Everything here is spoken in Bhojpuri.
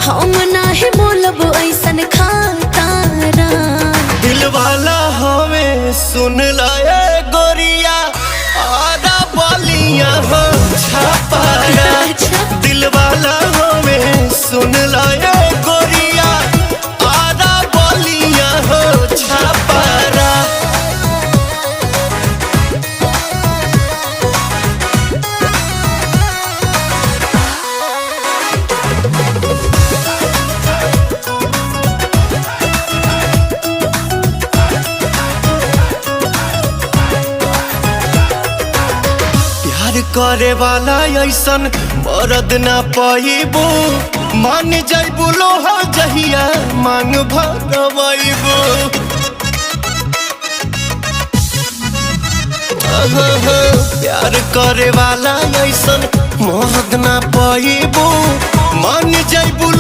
हम नाही बोलब ऐसन खातारा। दिल वाला हमें सुन लाए गोरिया आधा बलिया हो छापारा। दिल वाला हमें सुन लाए गोरिया आधा बलिया हो छापारा। प्यार करे वाला ऐसन मरद ना पाइबो। मान जाइबो लोहा जहिया मांग भगवाइबो। प्यार करे वाला ऐसन मरद ना पाइबो। मान जाइबो।